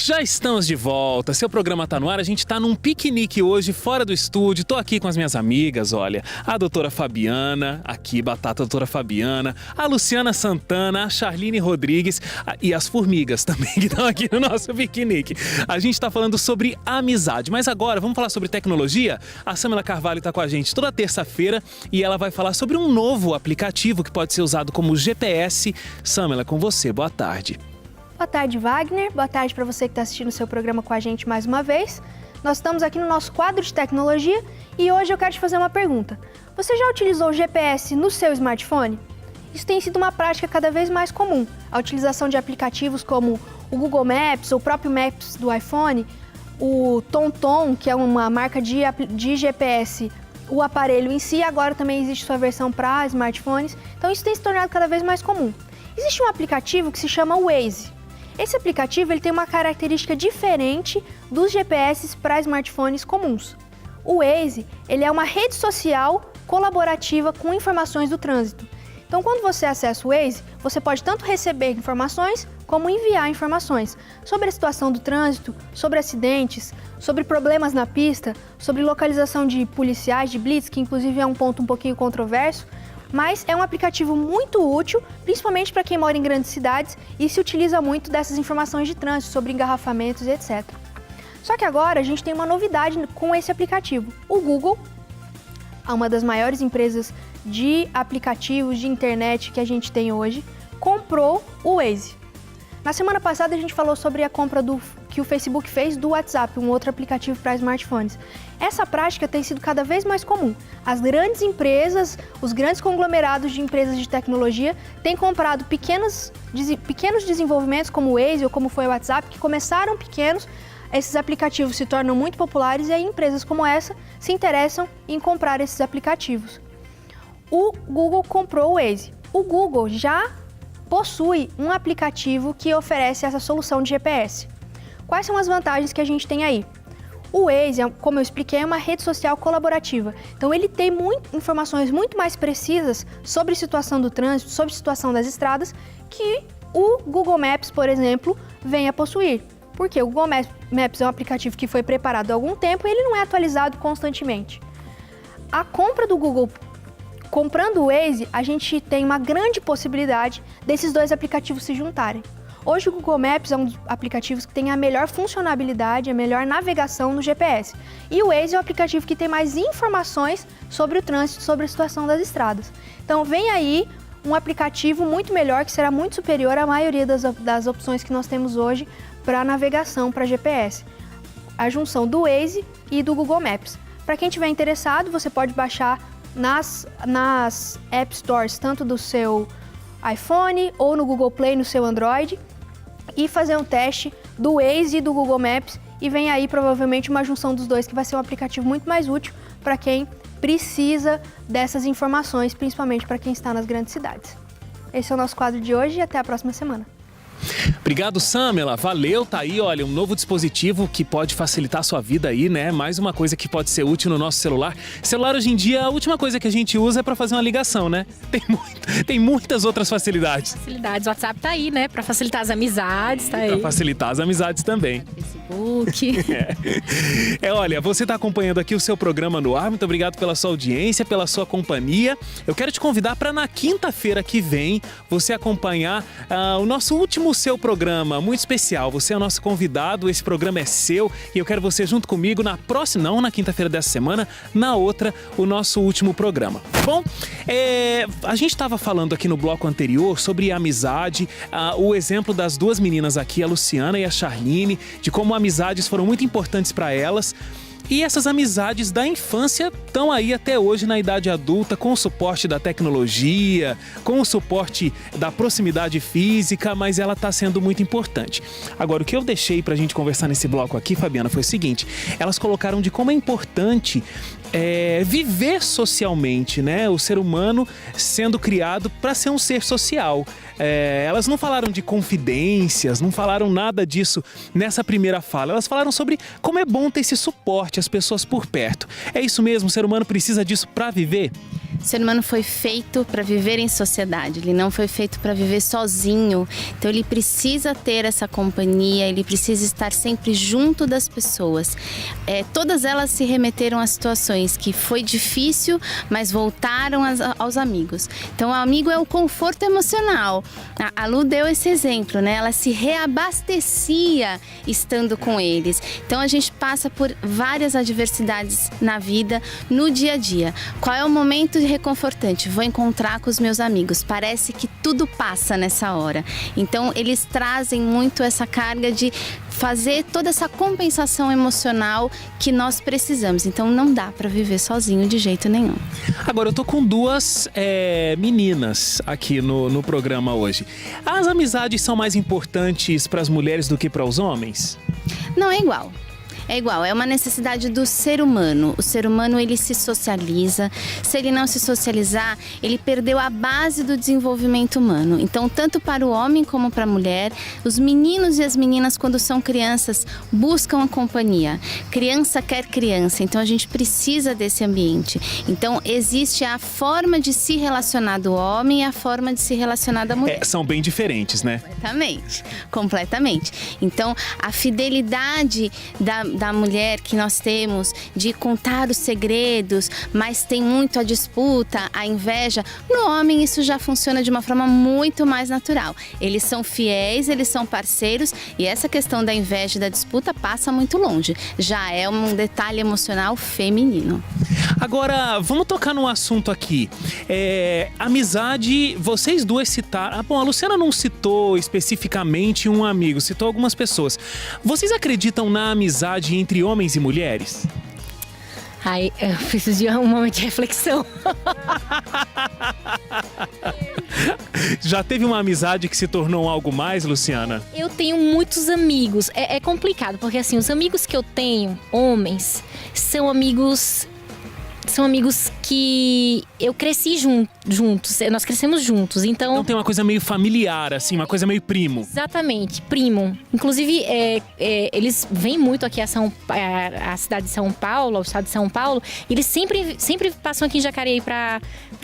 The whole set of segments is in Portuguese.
Já estamos de volta, seu programa tá no ar, a gente tá num piquenique hoje fora do estúdio, tô aqui com as minhas amigas, olha, a doutora Fabiana, aqui, batata doutora Fabiana, a Luciana Santana, a Charline Rodrigues e as formigas também que estão aqui no nosso piquenique. A gente tá falando sobre amizade, mas agora vamos falar sobre tecnologia? A Samela Carvalho tá com a gente toda terça-feira e ela vai falar sobre um novo aplicativo que pode ser usado como GPS. Samela, com você, boa tarde. Boa tarde, Wagner. Boa tarde para você que está assistindo o seu programa com a gente mais uma vez. Nós estamos aqui no nosso quadro de tecnologia e hoje eu quero te fazer uma pergunta. Você já utilizou o GPS no seu smartphone? Isso tem sido uma prática cada vez mais comum. A utilização de aplicativos como o Google Maps ou o próprio Maps do iPhone, o TomTom, que é uma marca de GPS, o aparelho em si, agora também existe sua versão para smartphones. Então isso tem se tornado cada vez mais comum. Existe um aplicativo que se chama Waze. Esse aplicativo ele tem uma característica diferente dos GPS para smartphones comuns. O Waze ele é uma rede social colaborativa com informações do trânsito. Então, quando você acessa o Waze, você pode tanto receber informações como enviar informações sobre a situação do trânsito, sobre acidentes, sobre problemas na pista, sobre localização de policiais, de blitz, que inclusive é um ponto um pouquinho controverso. Mas é um aplicativo muito útil, principalmente para quem mora em grandes cidades e se utiliza muito dessas informações de trânsito, sobre engarrafamentos e etc. Só que agora a gente tem uma novidade com esse aplicativo. O Google, uma das maiores empresas de aplicativos de internet que a gente tem hoje, comprou o Waze. Na semana passada a gente falou sobre a compra que o Facebook fez do WhatsApp, um outro aplicativo para smartphones. Essa prática tem sido cada vez mais comum. As grandes empresas, os grandes conglomerados de empresas de tecnologia têm comprado pequenos desenvolvimentos como o Waze ou como foi o WhatsApp, que começaram pequenos, esses aplicativos se tornam muito populares e aí empresas como essa se interessam em comprar esses aplicativos. O Google comprou o Waze. O Google já possui um aplicativo que oferece essa solução de GPS. Quais são as vantagens que a gente tem aí? O Waze, como eu expliquei, é uma rede social colaborativa. Então ele tem informações muito mais precisas sobre a situação do trânsito, sobre a situação das estradas, que o Google Maps, por exemplo, vem a possuir. Porque o Google Maps é um aplicativo que foi preparado há algum tempo e ele não é atualizado constantemente. A compra do Google comprando o Waze, a gente tem uma grande possibilidade desses dois aplicativos se juntarem. Hoje o Google Maps é um dos aplicativos que tem a melhor funcionalidade, a melhor navegação no GPS. E o Waze é o aplicativo que tem mais informações sobre o trânsito, sobre a situação das estradas. Então vem aí um aplicativo muito melhor, que será muito superior à maioria das opções que nós temos hoje para navegação, para GPS. A junção do Waze e do Google Maps. Para quem estiver interessado, você pode baixar nas App Stores, tanto do seu iPhone ou no Google Play, no seu Android, e fazer um teste do Waze e do Google Maps, e vem aí provavelmente uma junção dos dois, que vai ser um aplicativo muito mais útil para quem precisa dessas informações, principalmente para quem está nas grandes cidades. Esse é o nosso quadro de hoje e até a próxima semana. Obrigado, Samela. Valeu, tá aí, olha, um novo dispositivo que pode facilitar a sua vida aí, né? Mais uma coisa que pode ser útil no nosso celular. Celular hoje em dia, a última coisa que a gente usa é para fazer uma ligação, né? Tem muitas outras facilidades. O WhatsApp tá aí, né? Para facilitar as amizades, tá aí. Para facilitar as amizades também. Facebook. Olha, você tá acompanhando aqui o seu programa no ar. Muito obrigado pela sua audiência, pela sua companhia. Eu quero te convidar para na quinta-feira que vem você acompanhar o nosso último seu programa muito especial. Você é o nosso convidado, esse programa é seu e eu quero você junto comigo na próxima, não na quinta-feira dessa semana, na outra, o nosso último programa. Bom, a gente estava falando aqui no bloco anterior sobre amizade, o exemplo das duas meninas aqui, a Luciana e a Charline, de como amizades foram muito importantes para elas. E essas amizades da infância estão aí até hoje na idade adulta, com o suporte da tecnologia, com o suporte da proximidade física, mas ela está sendo muito importante. Agora, o que eu deixei para a gente conversar nesse bloco aqui, Fabiana, foi o seguinte: elas colocaram de como é importante viver socialmente, né? O ser humano sendo criado para ser um ser social. Elas não falaram de confidências, não falaram nada disso nessa primeira fala. Elas falaram sobre como é bom ter esse suporte, as pessoas por perto. É isso mesmo, o ser humano precisa disso para viver? O ser humano foi feito para viver em sociedade, ele não foi feito para viver sozinho. Então ele precisa ter essa companhia, ele precisa estar sempre junto das pessoas. Todas elas se remeteram a situações que foi difícil, mas voltaram aos amigos. Então o amigo é o conforto emocional. A Lu deu esse exemplo, né? Ela se reabastecia estando com eles. Então a gente passa por várias adversidades na vida, no dia a dia. Qual é o momento reconfortante? Vou encontrar com os meus amigos. Parece que tudo passa nessa hora. Então eles trazem muito essa carga de fazer toda essa compensação emocional que nós precisamos. Então não dá para viver sozinho de jeito nenhum. Agora, eu tô com duas meninas aqui no programa hoje. As amizades são mais importantes para as mulheres do que para os homens? Não, é igual. É igual, é uma necessidade do ser humano. O ser humano, ele se socializa. Se ele não se socializar, ele perdeu a base do desenvolvimento humano. Então, tanto para o homem como para a mulher, os meninos e as meninas, quando são crianças, buscam a companhia. Criança quer criança, então a gente precisa desse ambiente. Então, existe a forma de se relacionar do homem e a forma de se relacionar da mulher. São bem diferentes, né? Completamente. Então, a fidelidade da mulher que nós temos de contar os segredos, mas tem muito a disputa, a inveja. No homem isso já funciona de uma forma muito mais natural. Eles são fiéis, eles são parceiros e essa questão da inveja e da disputa passa muito longe. Já é um detalhe emocional feminino. Agora, vamos tocar num assunto aqui. Amizade, vocês duas citaram... Bom, a Luciana não citou especificamente um amigo, citou algumas pessoas. Vocês acreditam na amizade entre homens e mulheres? Ai, eu preciso de um momento de reflexão. Já teve uma amizade que se tornou algo mais, Luciana? Eu tenho muitos amigos. É complicado, porque assim, os amigos que eu tenho, homens, são amigos que eu cresci juntos, nós crescemos juntos, então tem uma coisa meio familiar, assim, uma coisa meio primo. Exatamente, primo. Inclusive, eles vêm muito aqui a cidade de São Paulo, ao estado de São Paulo, e eles sempre passam aqui em Jacareí pra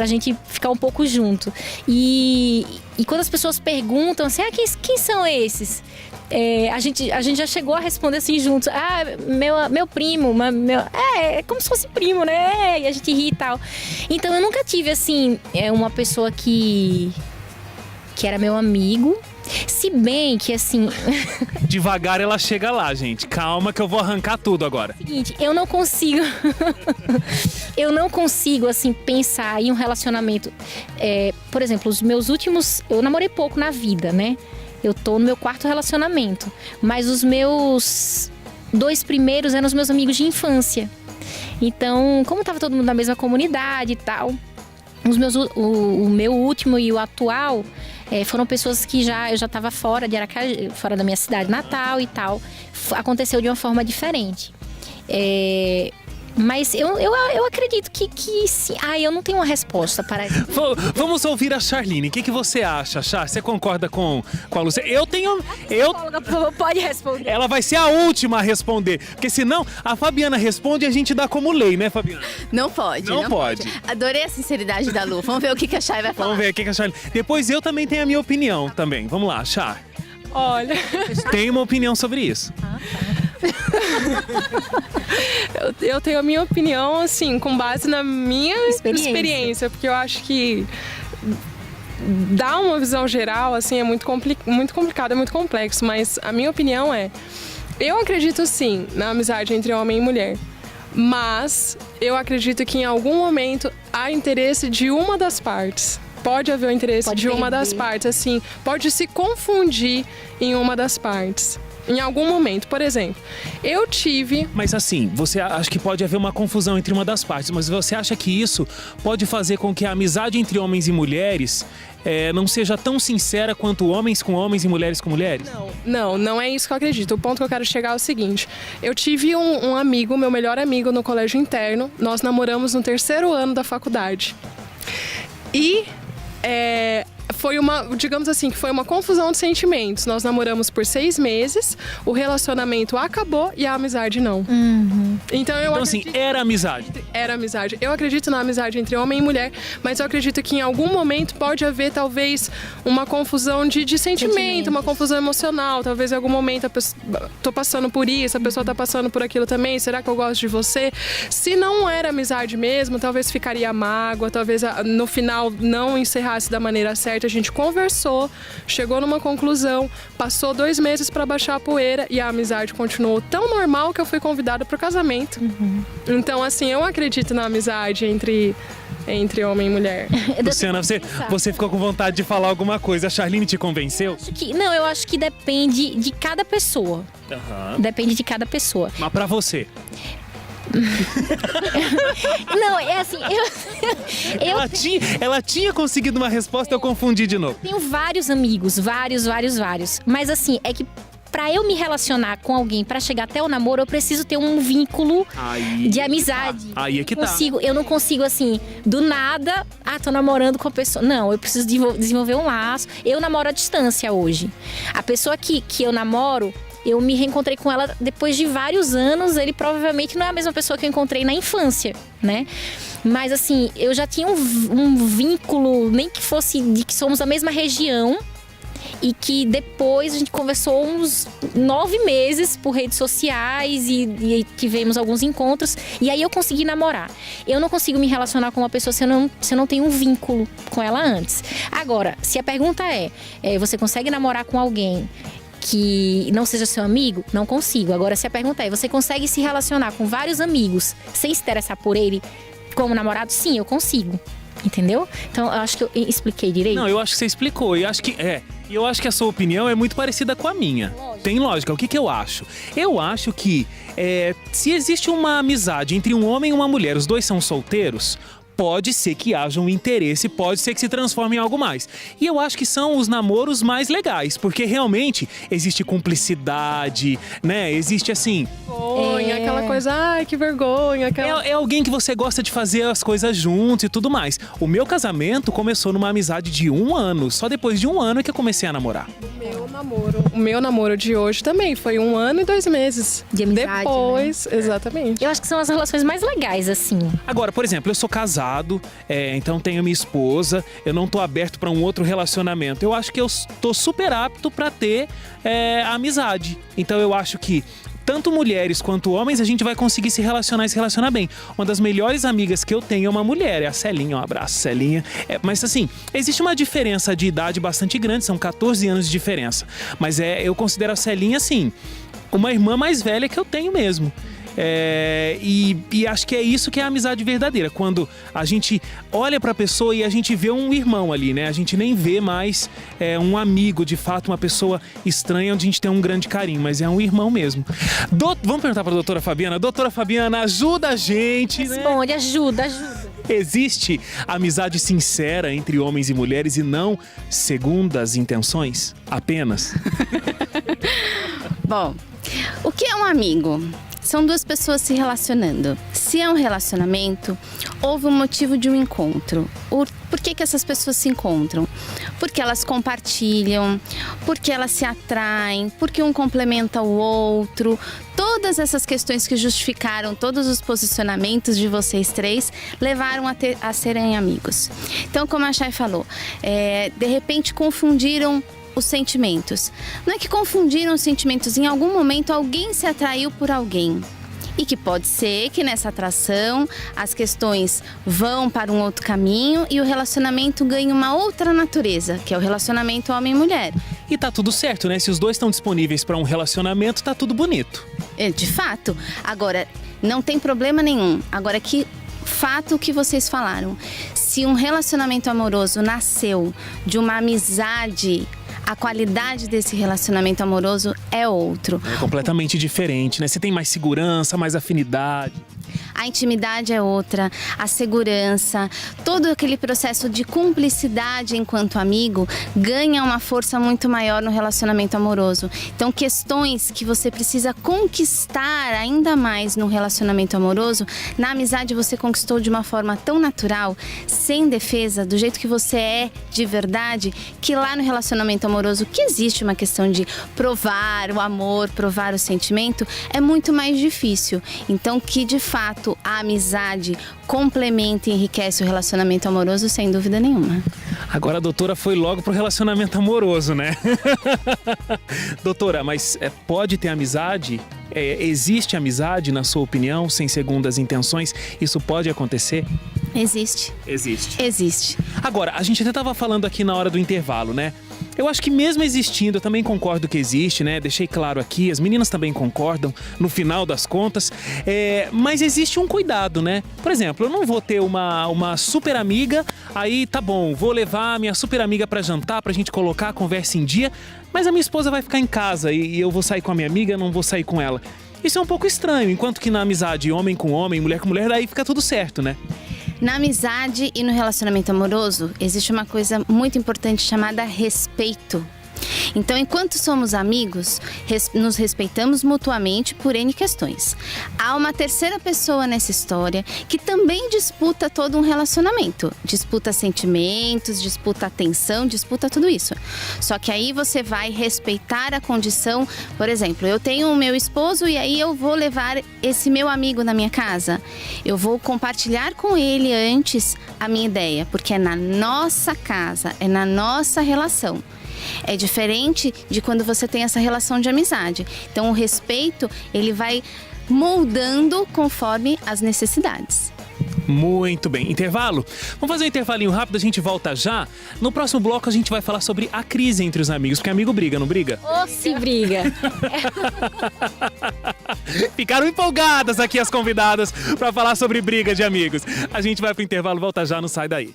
gente ficar um pouco junto. E quando as pessoas perguntam assim, quem são esses? A gente já chegou a responder assim juntos. Meu primo, é como se fosse primo, né? E a gente ri e tal. Então eu nunca tive assim, uma pessoa que era meu amigo. Se bem que assim... Devagar ela chega lá, gente. Calma que eu vou arrancar tudo agora. Seguinte, eu não consigo... eu não consigo, assim, pensar em um relacionamento... por exemplo, os meus últimos... Eu namorei pouco na vida, né? Eu tô no meu 4º relacionamento. Mas os meus 2 primeiros eram os meus amigos de infância. Então, como tava todo mundo na mesma comunidade e tal... O meu último e o atual foram pessoas que eu já estava fora de Aracaju, fora da minha cidade natal e tal. Aconteceu de uma forma diferente. Mas eu acredito que sim. Eu não tenho uma resposta para isso. Vamos ouvir a Charline. O que você acha, Char? Você concorda com a Luciana? Pode responder. Ela vai ser a última a responder. Porque senão a Fabiana responde e a gente dá como lei, né, Fabiana? Não pode. Adorei a sinceridade da Lu. Vamos ver o que a Char vai falar. Vamos ver o que a Charline... Depois eu também tenho a minha opinião também. Vamos lá, Char. Olha... Tem uma opinião sobre isso. Eu tenho a minha opinião, assim, com base na minha experiência, porque eu acho que dar uma visão geral, assim, é muito complicado, é muito complexo, mas a minha opinião eu acredito sim na amizade entre homem e mulher, mas eu acredito que em algum momento há interesse de uma das partes. Pode haver o interesse de uma das partes, assim, pode se confundir em uma das partes. Em algum momento, por exemplo, eu tive... Mas assim, você acha que pode haver uma confusão entre uma das partes, mas você acha que isso pode fazer com que a amizade entre homens e mulheres não seja tão sincera quanto homens com homens e mulheres com mulheres? Não é isso que eu acredito. O ponto que eu quero chegar é o seguinte: eu tive um amigo, meu melhor amigo no colégio interno, nós namoramos no 3º ano da faculdade. E... foi digamos assim, que foi uma confusão de sentimentos. Nós namoramos por 6 meses, o relacionamento acabou e a amizade não. Então assim, era amizade. Era amizade. Eu acredito na amizade entre homem e mulher, mas eu acredito que em algum momento pode haver talvez uma confusão de sentimento, uma confusão emocional. Talvez em algum momento tô passando por isso, a pessoa tá passando por aquilo também. Será que eu gosto de você? Se não era amizade mesmo, talvez ficaria mágoa, talvez no final não encerrasse da maneira certa. A gente conversou, chegou numa conclusão, passou 2 meses para baixar a poeira e a amizade continuou tão normal que eu fui convidada pro casamento. Então, assim, eu acredito na amizade entre homem e mulher. Luciana, você ficou com vontade de falar alguma coisa. A Charline te convenceu? Eu acho que depende de cada pessoa. Depende de cada pessoa. Mas pra você? Não, é assim, Ela tinha conseguido uma resposta, eu confundi de novo. Tenho vários amigos, vários. Mas assim, é que pra eu me relacionar com alguém, pra chegar até o namoro, eu preciso ter um vínculo de amizade. Aí é que tá. Eu não consigo, assim, do nada, tô namorando com a pessoa. Não, eu preciso desenvolver um laço. Eu namoro à distância hoje. A pessoa que eu namoro, eu me reencontrei com ela depois de vários anos. Ele provavelmente não é a mesma pessoa que eu encontrei na infância, né? Mas assim, eu já tinha um vínculo, nem que fosse de que somos da mesma região. E que depois a gente conversou uns 9 meses por redes sociais e tivemos alguns encontros. E aí eu consegui namorar. Eu não consigo me relacionar com uma pessoa se eu não tenho um vínculo com ela antes. Agora, se a pergunta você consegue namorar com alguém que não seja seu amigo? Não consigo. Agora, se a pergunta você consegue se relacionar com vários amigos sem se interessar por ele como namorado? Sim, eu consigo. Entendeu? Então, eu acho que eu expliquei direito. Não, eu acho que você explicou. E eu acho que a sua opinião é muito parecida com a minha. Tem lógica. O que eu acho? Eu acho que se existe uma amizade entre um homem e uma mulher, os dois são solteiros, pode ser que haja um interesse, pode ser que se transforme em algo mais. E eu acho que são os namoros mais legais, porque realmente existe cumplicidade, né? Existe assim... vergonha, aquela coisa, ai, que vergonha. É alguém que você gosta de fazer as coisas juntos e tudo mais. O meu casamento começou numa amizade de 1 ano. Só depois de 1 ano é que eu comecei a namorar. O meu namoro de hoje também foi 1 ano e 2 meses. De amizade, depois, né? Exatamente. Eu acho que são as relações mais legais, assim. Agora, por exemplo, eu sou casado, então tenho minha esposa, eu não tô aberto para um outro relacionamento. Eu acho que eu tô super apto para ter amizade. Então eu acho que tanto mulheres quanto homens, a gente vai conseguir se relacionar e se relacionar bem. Uma das melhores amigas que eu tenho é uma mulher, é a Celinha. Um abraço, Celinha. Mas assim, existe uma diferença de idade bastante grande, são 14 anos de diferença. Mas eu considero a Celinha, assim, uma irmã mais velha que eu tenho mesmo. E acho que é isso que é a amizade verdadeira. Quando a gente olha pra pessoa e a gente vê um irmão ali, né? A gente nem vê mais um amigo, de fato, uma pessoa estranha onde a gente tem um grande carinho, mas é um irmão mesmo. Vamos perguntar pra doutora Fabiana. Doutora Fabiana, ajuda a gente, né? Responde, ajuda. Existe amizade sincera entre homens e mulheres e não segundas intenções? Apenas? Bom, o que é um amigo? São 2 pessoas se relacionando. Se é um relacionamento, houve um motivo de um encontro. Por que essas pessoas se encontram? Porque elas compartilham, porque elas se atraem, porque um complementa o outro. Todas essas questões que justificaram todos os posicionamentos de vocês 3 levaram a serem amigos. Então, como a Chay falou, de repente confundiram os sentimentos. Não é que confundiram os sentimentos, em algum momento alguém se atraiu por alguém. E que pode ser que nessa atração as questões vão para um outro caminho e o relacionamento ganha uma outra natureza, que é o relacionamento homem-mulher. E tá tudo certo, né? Se os dois estão disponíveis para um relacionamento, tá tudo bonito. De fato. Agora, não tem problema nenhum. Agora, que fato que vocês falaram. Se um relacionamento amoroso nasceu de uma amizade, a qualidade desse relacionamento amoroso é outro. É completamente diferente, né? Você tem mais segurança, mais afinidade. A intimidade é outra, a segurança, todo aquele processo de cumplicidade enquanto amigo ganha uma força muito maior no relacionamento amoroso. Então, questões que você precisa conquistar ainda mais no relacionamento amoroso, na amizade você conquistou de uma forma tão natural, sem defesa, do jeito que você é de verdade, que lá no relacionamento amoroso, que existe uma questão de provar o amor, provar o sentimento, é muito mais difícil. Então, que de fato a amizade complementa e enriquece o relacionamento amoroso, sem dúvida nenhuma. Agora a doutora foi logo pro relacionamento amoroso, né? Doutora, mas pode ter amizade? Existe amizade, na sua opinião, sem segundas intenções? Isso pode acontecer? Existe. Existe. Agora, a gente até estava falando aqui na hora do intervalo, né? Eu acho que mesmo existindo, eu também concordo que existe, né? Deixei claro aqui, as meninas também concordam, no final das contas. Mas existe um cuidado, né? Por exemplo, eu não vou ter uma super amiga, aí tá bom, vou levar a minha super amiga pra jantar, pra gente colocar a conversa em dia, mas a minha esposa vai ficar em casa e eu vou sair com a minha amiga, não vou sair com ela. Isso é um pouco estranho, enquanto que na amizade, homem com homem, mulher com mulher, daí fica tudo certo, né? Na amizade e no relacionamento amoroso, existe uma coisa muito importante chamada respeito. Então, enquanto somos amigos, nos respeitamos mutuamente por N questões. Há uma terceira pessoa nessa história que também disputa todo um relacionamento. Disputa sentimentos, disputa atenção, disputa tudo isso. Só que aí você vai respeitar a condição. Por exemplo, eu tenho o meu esposo e aí eu vou levar esse meu amigo na minha casa. Eu vou compartilhar com ele antes a minha ideia, porque é na nossa casa, é na nossa relação. É diferente de quando você tem essa relação de amizade. Então, o respeito, ele vai moldando conforme as necessidades. Muito bem. Intervalo? Vamos fazer um intervalinho rápido, a gente volta já. No próximo bloco a gente vai falar sobre a crise entre os amigos, porque amigo briga, não briga? Ô, se briga! Ficaram empolgadas aqui as convidadas para falar sobre briga de amigos. A gente vai pro intervalo, volta já, não sai daí.